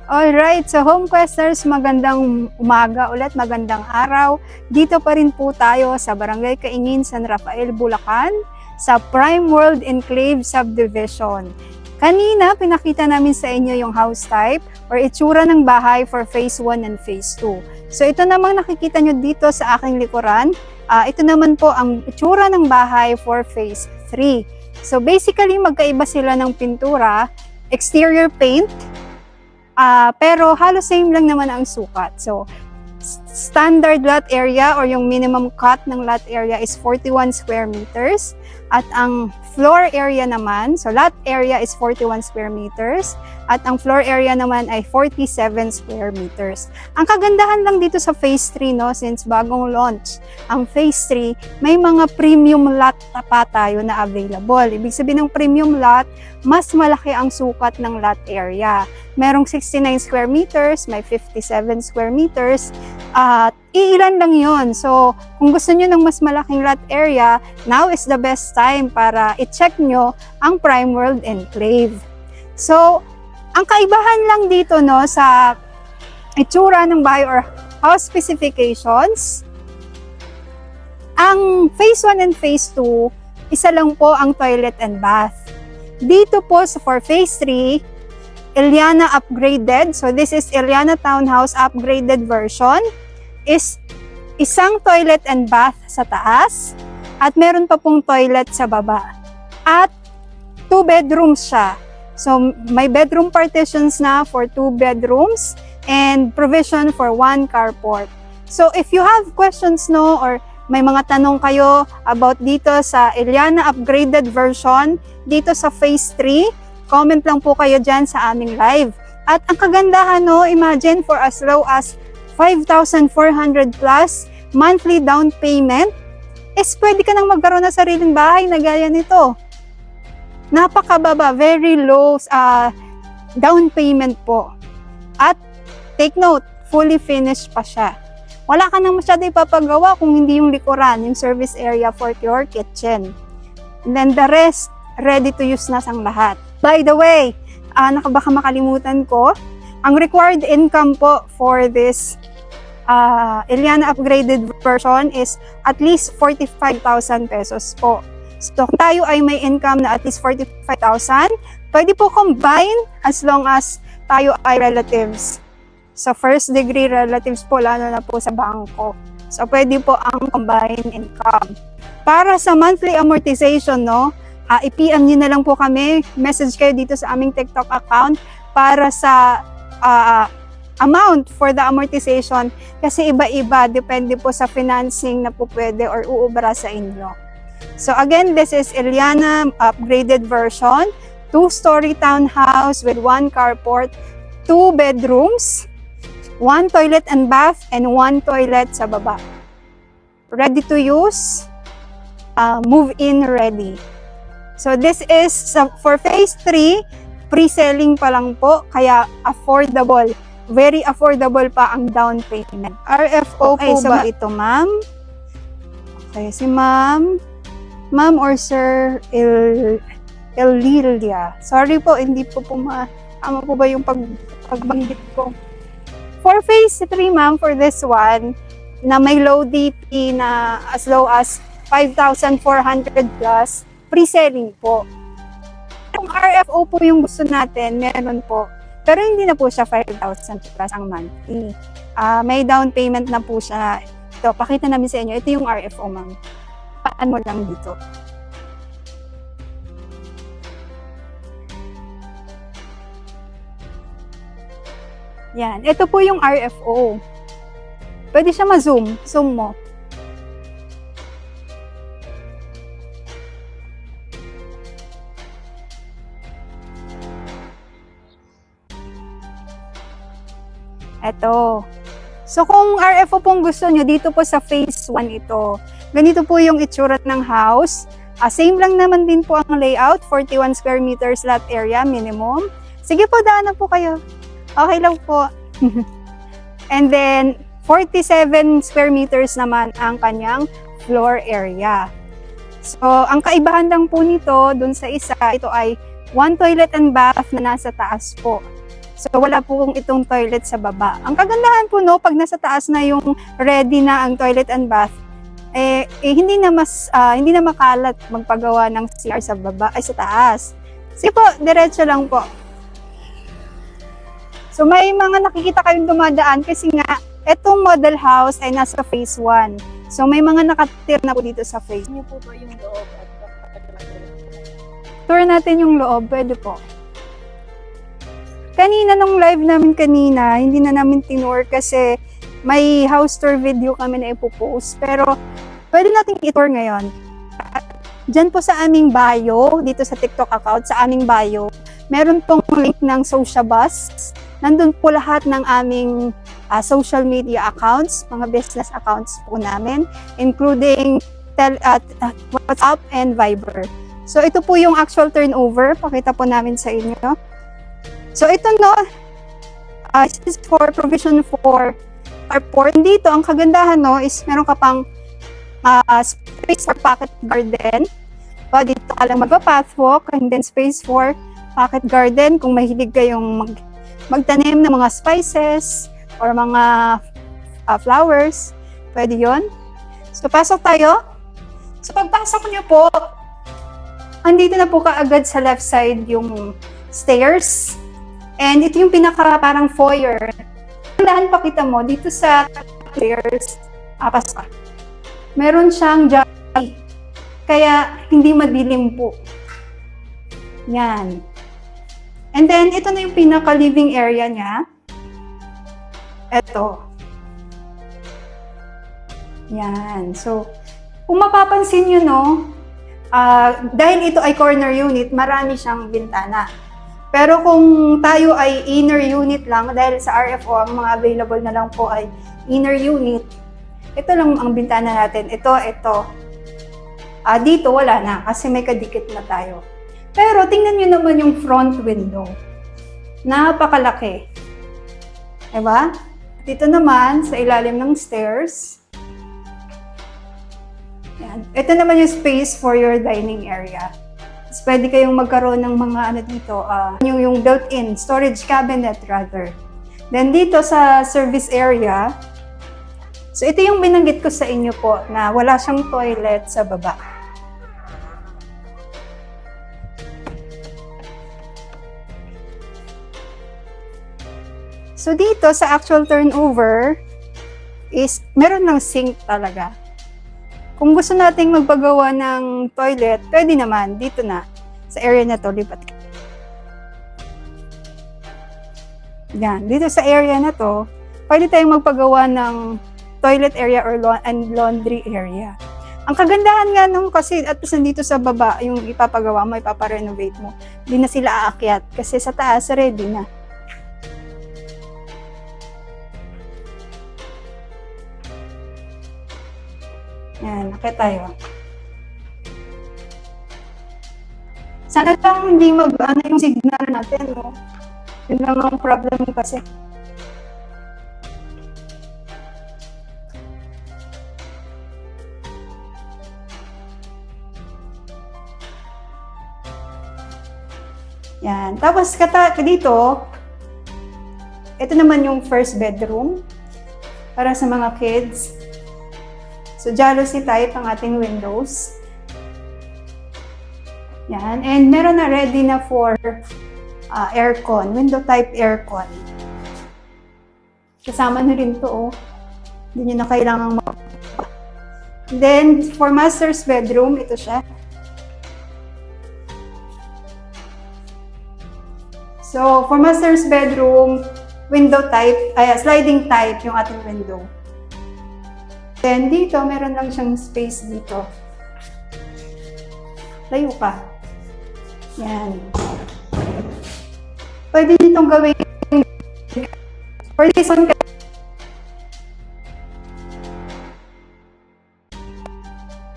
Alright, so Homequesters, magandang umaga ulit, magandang araw. Dito pa rin po tayo sa Barangay Kaingin, San Rafael, Bulacan, sa Prime World Enclave Subdivision. Kanina, pinakita namin sa inyo yung house type or itsura ng bahay for Phase 1 and Phase 2. So ito namang nakikita nyo dito sa aking likuran, ito naman po ang itsura ng bahay for Phase 3. So basically, magkaiba sila ng pintura, exterior paint, pero halos same lang naman ang sukat. So, standard lot area or yung minimum cut ng lot area is 41 square meters. At ang floor area naman, so lot area is 41 square meters. At ang floor area naman ay 47 square meters. Ang kagandahan lang dito sa Phase 3, no, since bagong launch, ang Phase 3, may mga premium lot pa tayo na available. Ibig sabihin ng premium lot, mas malaki ang sukat ng lot area. Merong 69 square meters, may 57 square meters, at iilan lang yon. So, kung gusto nyo ng mas malaking lot area, now is the best time para i-check nyo ang Prime World Enclave. So, ang kaibahan lang dito, no, sa itsura ng bahay or house specifications, ang Phase 1 and Phase 2, isa lang po ang toilet and bath. Dito po for Phase 3, Eliana Upgraded, so this is Eliana Townhouse Upgraded version, is isang toilet and bath sa taas at meron pa pong toilet sa baba. At 2 bedrooms siya. So may bedroom partitions na for 2 bedrooms and provision for 1 carport. So if you have questions, no, or may mga tanong kayo about dito sa Eliana Upgraded version, dito sa Phase 3, comment lang po kayo dyan sa aming live. At ang kagandahan, no, imagine for as low as 5,400 plus monthly down payment, is pwede ka nang magkaroon ng sariling bahay na gaya nito. Napakababa, very low down payment po. At take note, fully finished pa siya. Wala ka nang masyado ipapagawa kung hindi yung likuran, yung service area for your kitchen. And then the rest, ready to use na sang lahat. By the way, baka makalimutan ko, ang required income po for this Eliana Upgraded version is at least 45,000 pesos po. So kung tayo ay may income na at least 45,000, pwede po combine as long as tayo ay relatives. So first degree relatives po, lalo na po sa bangko. So pwede po ang combined income. Para sa monthly amortization, no, i-PM nyo na lang po kami, message kayo dito sa aming TikTok account para sa amount for the amortization, kasi iba-iba, depende po sa financing na po pwede or uubra sa inyo. So again, this is Eliana Upgraded version, 2-story townhouse with 1 carport, 2 bedrooms, 1 toilet and bath, and 1 toilet sa baba. Ready to use, move-in ready. So this is for Phase 3, pre-selling pa lang po, kaya affordable. Very affordable pa ang down payment. RFO po ba ito, ma'am? Okay, si ma'am or sir Elilia. Sorry po, hindi po tama po ba yung pagbanggit ko? For Phase 3, ma'am, for this one, na may low DP na as low as 5,400 plus, pre-selling po. Kung RFO po yung gusto natin, meron po. Pero hindi na po siya 5,000 plus ang monthly. May down payment na po siya. Ito, pakita namin sa inyo. Ito yung RFO, ma'am. Paan mo lang dito. Yan. Ito po yung RFO. Pwede siya ma-zoom. Zoom mo. Ito. So kung RFO pong gusto nyo, dito po sa Phase 1 ito. Ganito po yung itsura ng house. Same lang naman din po ang layout, 41 square meters lot area minimum. Sige po, daanan po kayo. Okay lang po. And then, 47 square meters naman ang kanyang floor area. So, ang kaibahan lang po nito, dun sa isa, ito ay 1 toilet and bath na nasa taas po. So wala po itong toilet sa baba. Ang kagandahan po no, pag nasa taas na yung ready na ang toilet and bath, hindi na makalat magpagawa ng CR sa baba ay sa taas. Sige po, diretso lang po. So may mga nakikita kayong dumadaan kasi nga etong model house ay nasa phase 1. So may mga nakatir na po dito sa phase. Niyo po ba yung loob at Tour natin yung loob, pwede po. Kanina nung live namin kanina, hindi na namin tinur kasi may house tour video kami na ipopost. Pero pwede natin i-tour ngayon. Diyan po sa aming bio, dito sa TikTok account, sa aming bio, meron pong link ng Sociabus. Nandun po lahat ng aming social media accounts, mga business accounts po namin, including WhatsApp and Viber. So ito po yung actual turnover, pakita po namin sa inyo. So ito no, this is for provision for airport. Dito, ang kagandahan no, is meron ka pang space for pocket garden. So, dito ka lang magpa-pathwalk, and then space for pocket garden kung mahilig kayong magtanim ng mga spices or mga flowers. Pwede yon. So pasok tayo. So pagpasok nyo po, andito na po kaagad sa left side yung stairs. And ito yung pinaka parang foyer. Dahan pa kita mo, dito sa stairs, pasok ka. Meron siyang jolly. Kaya hindi madilim po. Yan. And then, ito na yung pinaka living area niya. Ito. Yan. So, kung mapapansin nyo, no, dahil ito ay corner unit, marami siyang bintana. Pero kung tayo ay inner unit lang, dahil sa RFO, ang mga available na lang po ay inner unit, ito lang ang bintana natin. Ito. Dito wala na kasi may kadikit na tayo. Pero tingnan nyo naman yung front window. Napakalaki. Diba? Dito naman, sa ilalim ng stairs, yan. Ito naman yung space for your dining area. Tapos pwede kayong magkaroon ng mga ano dito, yung built-in storage cabinet rather. Then dito sa service area, so ito yung binanggit ko sa inyo po na wala siyang toilet sa baba. So dito sa actual turnover is meron ng sink talaga. Kung gusto nating magpagawa ng toilet, pwede naman dito na sa area na to, lipat ka. Yan, dito sa area na to, pwede tayong magpagawa ng toilet area or and laundry area. Ang kagandahan nga nung kasi at least nandito sa baba yung ipapagawa mo, ipaparenovate mo, hindi na sila aakyat kasi sa taas ready na. Yan, nakita tayo. Sana lang hindi mag-ano yung signal natin, no? Yun lang ang problem kasi. Yan. Tapos dito, ito naman yung first bedroom para sa mga kids. So, jalousie type ang ating windows. Yan. And meron na ready na for aircon, window type aircon. Kasama na rin to, oh. Hindi nyo na kailangan Then, for master's bedroom, ito siya. So, for master's bedroom, window type, sliding type yung ating window. Then, dito, meron lang siyang space dito. Layo ka. Yan. Pwede nitong gawin. For this one,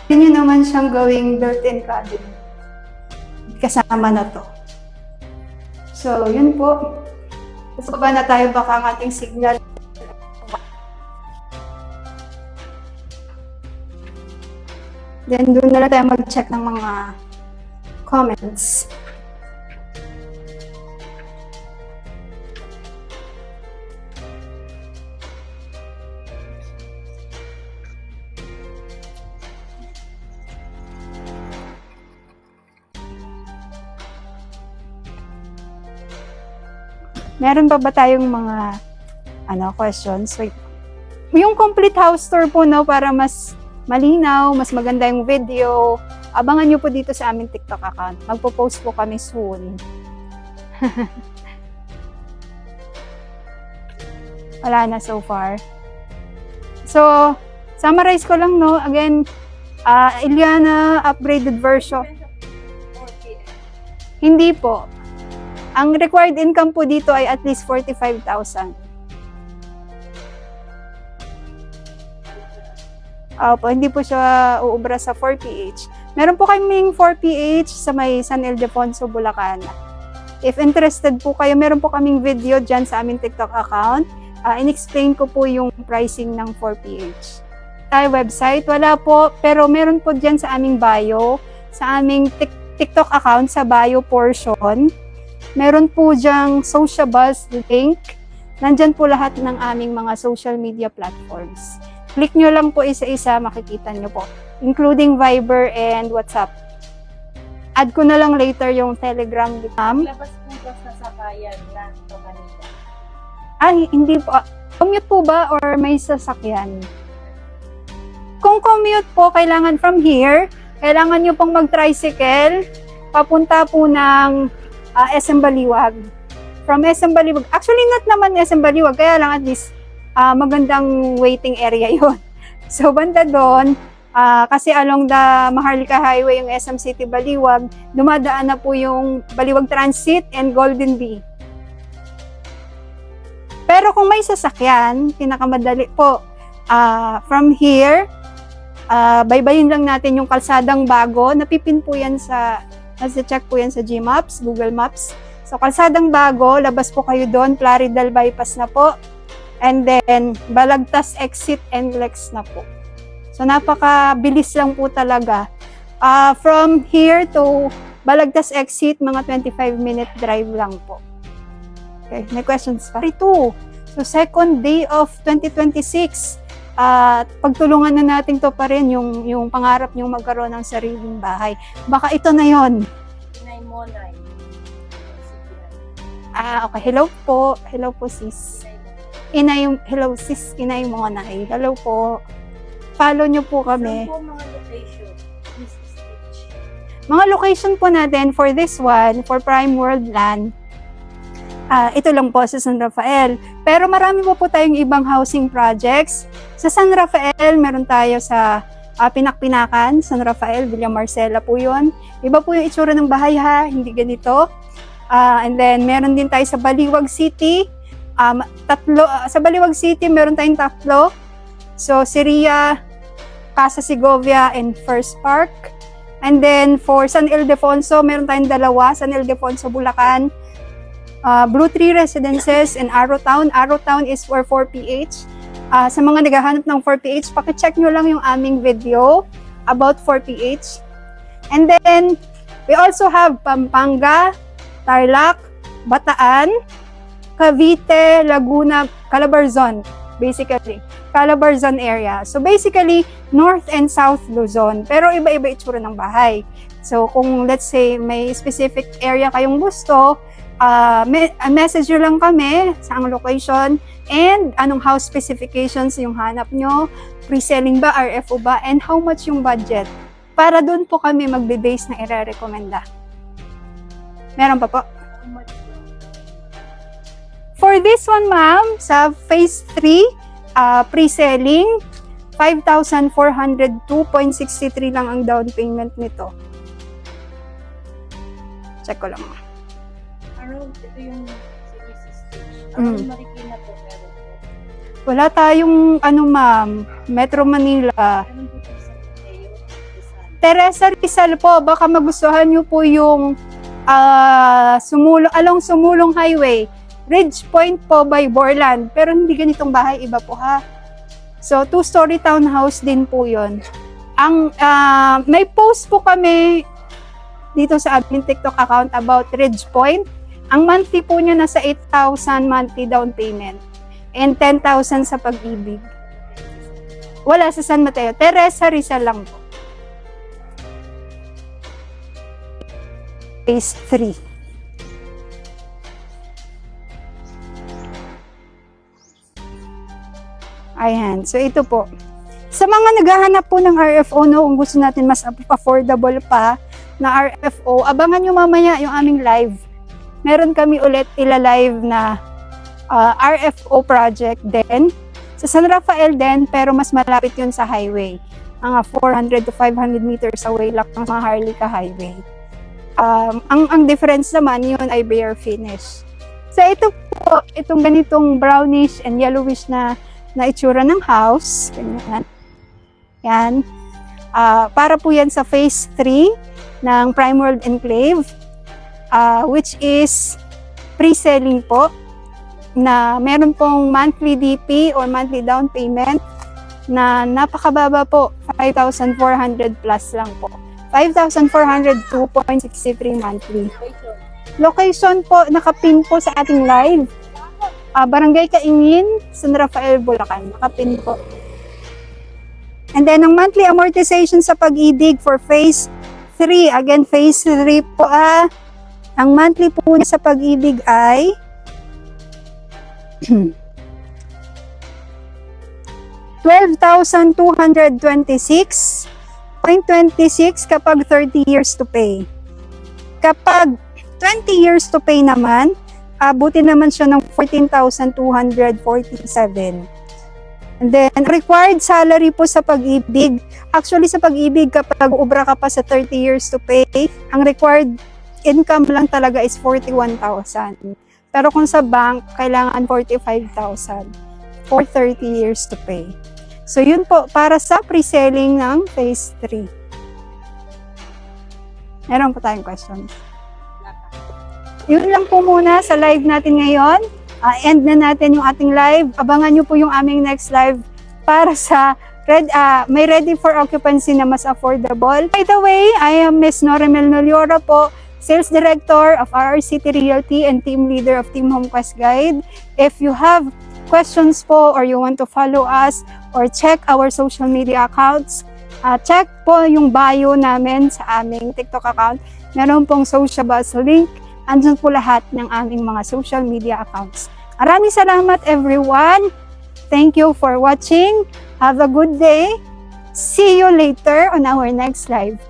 pwede nyo naman siyang gawing built-in cabinet. Kasama na to. So, yun po. Tapos baba na tayo baka ang ating signal. Then, doon na lang tayo mag-check ng mga comments. Meron pa ba tayong mga questions? Wait. Yung complete house tour po, no, para mas malinaw, mas maganda yung video, abangan nyo po dito sa aming TikTok account. Magpo-post po kami soon. Wala na so far. So, summarize ko lang, no. Again, Eliana upgraded version. Hindi po. Ang required income po dito ay at least 45,000. Opo, hindi po siya uubra sa 4PH. Meron po kaming 4PH sa may San Ildefonso, Bulacan. If interested po kayo, meron po kaming video dyan sa aming TikTok account. In-explain ko po yung pricing ng 4PH. Tayo website, wala po, pero meron po dyan sa aming bio, sa aming TikTok account, sa bio portion. Meron po dyang Sociabuzz link. Nandyan po lahat ng aming mga social media platforms. Click nyo lang po isa-isa, makikita nyo po. Including Viber and WhatsApp. Add ko na lang later yung Telegram. Labas po ba sa sakayan na ito kanina? Ay, hindi po. Commute po ba or may sasakyan? Kung commute po, kailangan from here, kailangan nyo pong mag-tricycle, papunta po ng SM Baliwag. From SM Baliwag. Actually, not naman SM Baliwag, kaya lang at least magandang waiting area yon. So, banda doon, kasi along the Maharlika Highway, yung SM City Baliwag, dumadaan na po yung Baliwag Transit and Golden Bee. Pero kung may sasakyan, pinakamadali po, from here, baybayin lang natin yung kalsadang bago, napipin po yan nasa-check po yan sa Gmaps, Google Maps. So, kalsadang bago, labas po kayo doon, Plaridel Bypass na po. And then, Balagtas exit and Lex na po. So, napakabilis lang po talaga. From here to Balagtas exit, mga 25-minute drive lang po. Okay, may questions pa? 2. So, second day of 2026. Pagtulungan na natin to pa rin yung pangarap niyong magkaroon ng sariling bahay. Baka ito na yon. Inay Monay. Okay. Hello po. Hello po, sis. Hello sis, Inay Monay. Hello po. Follow nyo po kami. Saan po mga location? Mga location po natin for this one, for Prime World Land, ito lang po sa San Rafael. Pero marami po tayong ibang housing projects. Sa San Rafael, meron tayo sa Pinakpinakan, San Rafael, Villa Marcela po yun. Iba po yung itsura ng bahay ha, hindi ganito. And then, meron din tayo sa Baliwag City. Sa Baliwag City, meron tayong 3. So, Siria, Casa Segovia, and First Park. And then, for San Ildefonso, meron tayong 2. San Ildefonso, Bulacan. Blue Tree Residences in Arrowtown. Arrowtown is for 4PH. Sa mga naghahanap ng 4PH, pakicheck nyo lang yung aming video about 4PH. And then, we also have Pampanga, Tarlac, Bataan, Cavite, Laguna, Calabarzon, basically. Calabarzon area. So basically, North and South Luzon. Pero iba-iba itsura ng bahay. So kung let's say may specific area kayong gusto, message nyo lang kami sa ang location and anong house specifications yung hanap nyo, pre-selling ba, RFO ba, and how much yung budget. Para doon po kami magbe-base na ire-recommenda. Meron pa po? For this one, ma'am, sa phase 3, pre-selling, 5,402.63 lang ang down payment nito. Check ko lang. Around, ito yung series stage. Marikina po, meron po. Wala tayong, ma'am, Metro Manila. Meron po sa Mateo, Teresa Rizal po, baka magustuhan nyo po yung along Sumulong Highway. Ridge Point po by Borland. Pero hindi ganitong bahay, iba po ha. So, 2-story townhouse din po yun. May post po kami dito sa aming TikTok account about Ridge Point. Ang monthly po niya nasa 8,000 monthly down payment. And 10,000 sa Pag-ibig. Wala sa San Mateo. Teresa Rizal lang po. Phase 3. Ayan. So, ito po. Sa mga naghahanap po ng RFO, no, kung gusto natin mas affordable pa na RFO, abangan nyo mamaya yung aming live. Meron kami ulit ila-live na RFO project din. Sa San Rafael din, pero mas malapit yun sa highway. Mga 400 to 500 meters away lang ng Maharlika Highway. Ang difference naman yun ay bare finish. So ito po, itong ganitong brownish and yellowish na itsura ng house. Ganyan. Yan. Para po yan sa phase 3 ng Prime World Enclave, which is pre-selling po, na meron pong monthly DP or monthly down payment na napakababa po, 5,400 plus lang po. 5,402.63 monthly. Location po, nakapin po sa ating live. Barangay Kaingin, San Rafael, Bulacan. Nakapin po. And then, ang monthly amortization sa Pag-ibig for phase 3. Again, phase 3 po, ang monthly po sa Pag-ibig ay 12,226.26 kapag 30 years to pay. Kapag 20 years to pay naman, abutin naman siya ng 14,247. And then, required salary po sa Pag-ibig. Actually, sa Pag-ibig, kapag ubra ka pa sa 30 years to pay, ang required income lang talaga is 41,000. Pero kung sa bank, kailangan 45,000 for 30 years to pay. So, yun po, para sa pre-selling ng phase 3. Meron po tayong questions. Yun lang po muna sa live natin ngayon. End na natin yung ating live. Abangan nyo po yung aming next live para sa may ready for occupancy na mas affordable. By the way, I am Ms. Norimel Noliora po, Sales Director of RR City Realty and Team Leader of Team Home Quest Guide. If you have questions po or you want to follow us or check our social media accounts, check po yung bio namin sa aming TikTok account. Meron pong social buzz link. Andun po lahat ng aming mga social media accounts. Maraming salamat everyone. Thank you for watching. Have a good day. See you later on our next live.